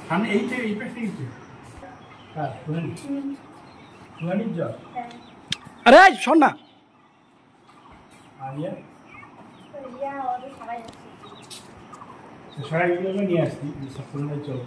সামনে এই পাশে গেছে। হ্যাঁ, আরে শোন না, সবাইগুলো নিয়ে আসছি চলো।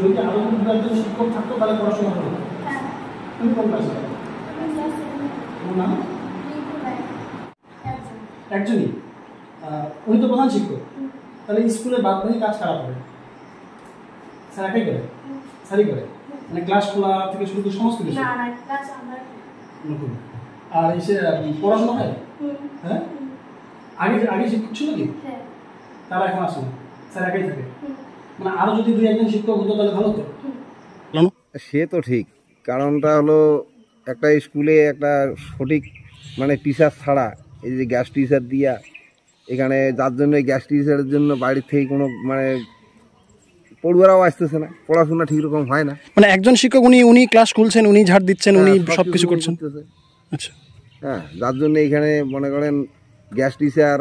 যদি আরো দুজন শিক্ষক থাকতো তাহলে পড়াশোনা হতো। তুমি কোন ক্লাসে? একজনই। উনি তো প্রধান শিক্ষক, তাহলে স্কুলে বাদ বাকি কাজ খারাপ হবে। স্যার একাই করে? স্যারই করে, মানে ক্লাস খোলা থেকে শুরু করে সমস্ত কিছু? আর এসে পড়াশোনা হয়? হ্যাঁ, আগে শিক্ষক ছিল কি? তারা এখন আসে না, স্যার একাই থাকে। মানে আরো যদি দুই একজন শিক্ষক হতো তাহলে ভালো হতো। সে তো ঠিক, কারণটা হলো একটা স্কুলে একটা সঠিক মানে টিচার ছাড়া, এই যে গ্যাস টিচার দিয়া এখানে, যার জন্য গ্যাস টিচারের জন্য বাড়ির থেকে কোনো মানে পড়ুয়ারাও আসতেছে না, পড়াশোনা ঠিক রকম হয় না। মানে একজন শিক্ষক উনি ক্লাস খুলছেন, উনি ঝাড় দিচ্ছেন, উনি সবকিছু করছেন। আচ্ছা, হ্যাঁ, যার জন্য এখানে মনে করেন গ্যাস টিচার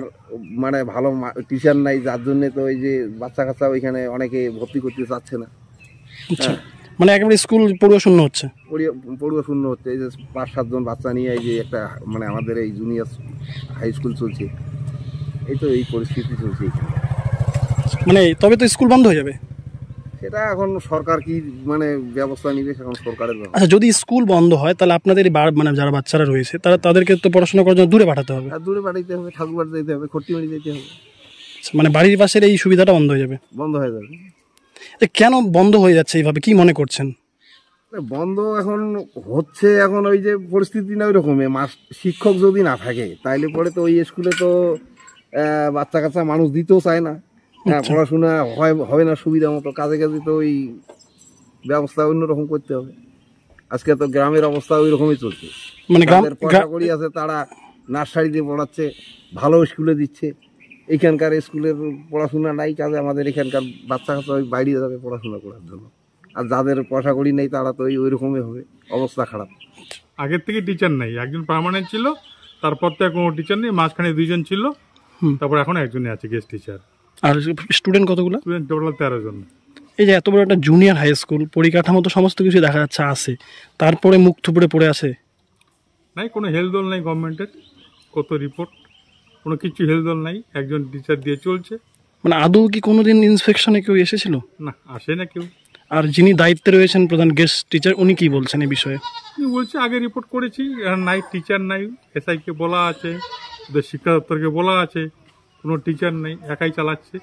মানে ভালো টিচার নাই, যার জন্য তো এই যে বাচ্চা কাচ্চা ওইখানে অনেকে ভর্তি করতে চাচ্ছে না। আচ্ছা, মানে একেবারে স্কুল পড়ুয়া শূন্য হচ্ছে। পড়ুয়া শূন্য হচ্ছে। এই যে 5-7 জন বাচ্চা নিয়ে এই যে একটা মানে আমাদের এই জুনিয়র হাই স্কুল চলছে, এই তো এই পরিস্থিতি চলছে এখানে। মানে তবে তো স্কুল বন্ধ হয়ে যাবে। সেটা এখন সরকার কি মানে ব্যবস্থা নিবে, এখন সরকারের ব্যবস্থা। আচ্ছা, যদি স্কুল বন্ধ হয় তাহলে আপনাদের মানে যারা বাচ্চারা রয়েছে তাদেরকে তো পড়াশোনা করার জন্য দূরে পাঠাতে হবে। দূরে পাঠাইতে হবে, ঠাকুরবাড়ি যেতে হবে, খট্টিমারি যেতে হবে। মানে বাড়ির পাশের এই সুবিধাটা বন্ধ হয়ে যাবে। বন্ধ হয়ে যাবে। কেন বন্ধ হয়ে যাচ্ছে এইভাবে, কি মনে করছেন? বন্ধ এখন হচ্ছে, এখন ওই যে পরিস্থিতি না ওই রকমই, শিক্ষক যদি না থাকে তাইলে পরে তো ওই স্কুলে তো বাচ্চা কাচ্চা মানুষ দিতেও চায় না। হ্যাঁ, পড়াশোনা হবে না সুবিধা মতো, কাজে কাজে তো ওই ব্যবস্থা অন্যরকম করতে হবে। আজকে তো গ্রামের অবস্থা ওই রকমই চলছে। মানে পয়সা করি আছে, তারা নার্সারিতে পড়াচ্ছে, ভালো স্কুলে দিচ্ছে। এখানকার স্কুলের পড়াশোনা নাই, কাজে আমাদের এখানকার বাচ্চা কাচ্চা ওই বাইরে যাবে পড়াশোনা করার জন্য। আর যাদের পয়সা করি নেই তারা তো ওই রকমই হবে, অবস্থা খারাপ। আগের থেকে টিচার নেই, একজন পার্মানেন্ট ছিল, তারপর থেকে কোনো টিচার নেই, মাঝখানে 2 জন ছিল, তারপর এখন একজনই আছে গেস্ট টিচার। আর স্টুডেন্ট কতগুলো? স্টুডেন্ট টোটাল 13 জন। এই যে এত বড় একটা জুনিয়র হাই স্কুল, পরিকাঠামো তো সমস্ত কিছু দেখা যাচ্ছে আছে, তারপরে মুখ থুবড়ে পড়ে আছে। নাই কোনো হেলদোল নাই গভর্নমেন্টের, কত রিপোর্ট, কোনো কিছু হেলদোল নাই, একজন টিচার দিয়ে চলছে। মানে আদৌ কি কোনোদিন ইন্সপেকশনে কেউ এসেছিল? না, আসে না কেউ। আর যিনি দায়িত্বে রয়েছেন প্রধান গেস্ট টিচার, উনি কি বলছেন এই বিষয়ে? বলছে আগে রিপোর্ট করেছি, নাই টিচার নাই, এসআইকে বলা আছে, ওদের শিক্ষা দপ্তরকে বলা আছে, কোনো টিচার নেই, একাই চালাচ্ছে।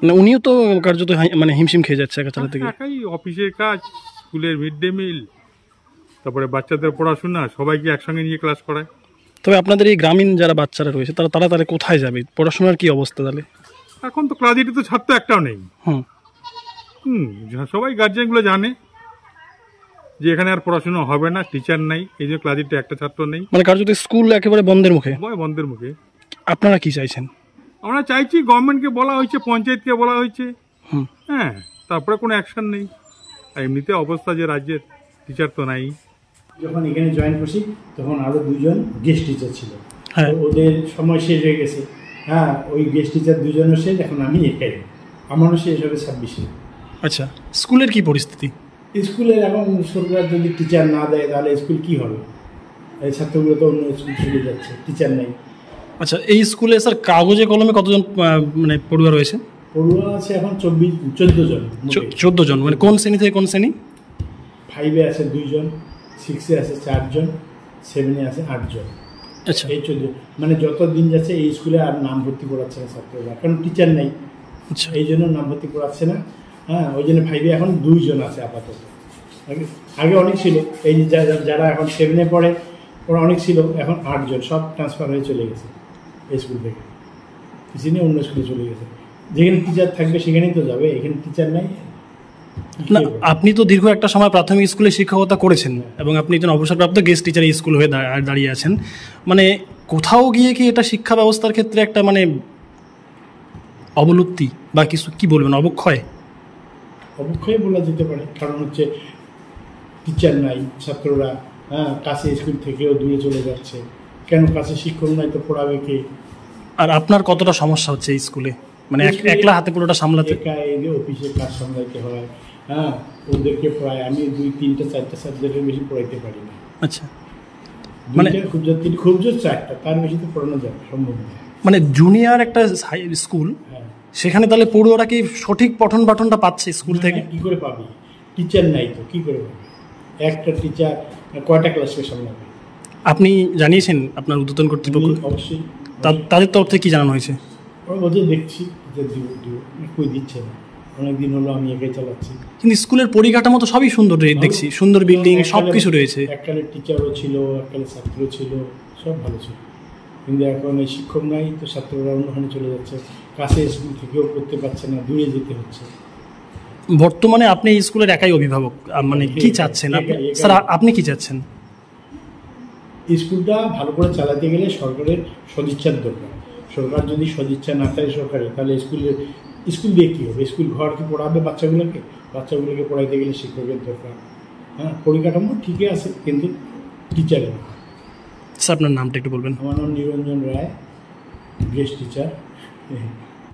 মানে উনিও তো কার্যত মানে হিমশিম খেয়ে যাচ্ছে একা চালাতে গিয়ে। একাই অফিসের কাজ, স্কুলের মিড ডে মিল, তারপরে বাচ্চাদের পড়াশোনা, সবাইকে একসঙ্গে নিয়ে ক্লাস করায়। তবে আপনাদের এই গ্রামীণ যারা বাচ্চারা রয়েছে তারা কোথায় যাবে, পড়াশোনার কি অবস্থা তাহলে? এখন তো ক্লাস 8 তো ছাত্র একটাও নেই। সবাই গার্জিয়ানগুলো জানে যে এখানে আর পড়াশোনা হবে না, টিচার নাই, এই যে ক্লাস 8 একটা ছাত্র নেই। মানে কার্যত স্কুল একেবারে বন্ধের মুখে। বন্ধের মুখে। আপনারা কি চাইছেন? আমরা চাইছি, গভর্নমেন্টকে বলা হয়েছে, পঞ্চায়েতকে বলা হয়েছে, হ্যাঁ, তারপরে কোনো অ্যাকশন নেই। আর এমনিতে অবস্থা যে রাজ্যের টিচার তো নাই। যখন এখানে জয়েন করছি তখন আরো 2 জন গেস্ট টিচার ছিল, ওদের সময় শেষ হয়ে গেছে। হ্যাঁ, ওই গেস্ট টিচার 2 জনের শেষ, এখন আমি একাই, আমারও শেষ হবে 26-এ। আচ্ছা, স্কুলের কি পরিস্থিতি? স্কুলের এখন সরকার যদি টিচার না দেয় তাহলে স্কুল কি হবে? এই ছাত্রগুলো তো অন্য স্কুল চলে যাচ্ছে, টিচার নেই। আচ্ছা, এই স্কুলে স্যার কাগজে কলমে কতজন মানে পড়ুয়া রয়েছে? পড়ুয়া আছে এখন 14 জন। 14 জন, মানে কোন শ্রেণী থেকে কোন শ্রেণী? 5-এ আছে 2 জন, 6-এ আছে 4 জন, 7-এ আছে 8 জন। আচ্ছা, এই 14, মানে যত দিন যাচ্ছে এই স্কুলে আর নাম ভর্তি করাচ্ছে না ছাত্ররা, কারণ টিচার নেই। আচ্ছা। এই জন্য নাম ভর্তি করাচ্ছে না। হ্যাঁ, ওই জন্য 5-এ এখন 2 জন আছে আপাতত। আগে অনেক ছিল, এই যে যারা এখন 7-এ পড়ে ওরা অনেক ছিল, এখন 8 জন, সব ট্রান্সফার হয়ে চলে গেছে এই স্কুল থেকে, কিছু নিয়ে অন্য স্কুলে চলে গেছে। যেখানে টিচার থাকবে সেখানেই তো যাবে, এখানে টিচার নাই। না, আপনি তো দীর্ঘ একটা সময় প্রাথমিক স্কুলে শিক্ষকতা করেছেন এবং আপনি একজন অবসরপ্রাপ্ত গেস্ট টিচার এই স্কুল হয়ে দাঁড়িয়ে আছেন। মানে কোথাও গিয়ে কি এটা শিক্ষা ব্যবস্থার ক্ষেত্রে একটা মানে অবলুপ্তি বা কিছু কি বলবেন, অবক্ষয়? অবক্ষয় বলা যেতে পারে, কারণ হচ্ছে টিচার নাই, ছাত্ররা কাছে স্কুল থেকেও দূরে চলে যাচ্ছে। কেন কাছে শিক্ষক নাই তো পড়াবে কে? আর আপনার কতটা সমস্যা হচ্ছে এই স্কুলে, মানে একলা হাতে পুরোটা সামলাতে? একা এই অফিসের কাজ সামলাইতে হয়, ওদেরকে পড়ায়। আমি 2-3-4টা সাবজেক্টের বেশি পড়াইতে পারি না। আচ্ছা, মানে খুব জোর 4টা, তার বেশি তো পড়ানো যাবে সম্ভব না। মানে জুনিয়র একটা স্কুল, হ্যাঁ, সেখানে তাহলে পড়ুয়ারা কি সঠিক পঠন পাঠনটা পাচ্ছে স্কুল থেকে? কি করে পাবি? টিচার নাই তো কি করে পাবি? একটা টিচার কয়টা ক্লাসকে সামলাবে? আপনি জানিয়েছেন আপনার ঊর্ধ্বতন কর্তৃপক্ষ? অবশ্যই। তাদের তরফ থেকে কি জানানো হয়েছে? ওদের দেখছি যে কই দিচ্ছে না, অনেকদিন হলো আমি একাই চালাচ্ছি। কিন্তু স্কুলের পরিকাঠামো তো সবই সুন্দর দেখছি, সুন্দর বিল্ডিং সব কিছু রয়েছে। এককালে টিচারও ছিল, এককালে ছাত্র ছিল, সব ভালো ছিল। কিন্তু এখন এই শিক্ষক নাই তো ছাত্ররা অন্যখানে চলে যাচ্ছে, কাছে স্কুল থেকেও করতে পারছে না, দূরে যেতে হচ্ছে। বর্তমানে আপনি এই স্কুলের একাই অভিভাবক, মানে কি চাচ্ছেন স্যার? আপনি কি চাচ্ছেন? স্কুলটা ভালো করে চালাতে গেলে সরকারের সদিচ্ছার দরকার। সরকার যদি সদিচ্ছা না থাকে সরকারের, তাহলে স্কুল দিয়ে কী হবে? স্কুল ঘর কি পড়াবে বাচ্চাগুলোকে পড়াইতে গেলে শিক্ষকের দরকার। হ্যাঁ, পরিকাঠামো ঠিকই আছে কিন্তু টিচারের না। স্যার আপনার নামটা একটু বলবেন? আমার নাম নিরঞ্জন রায়, গেস্ট টিচার।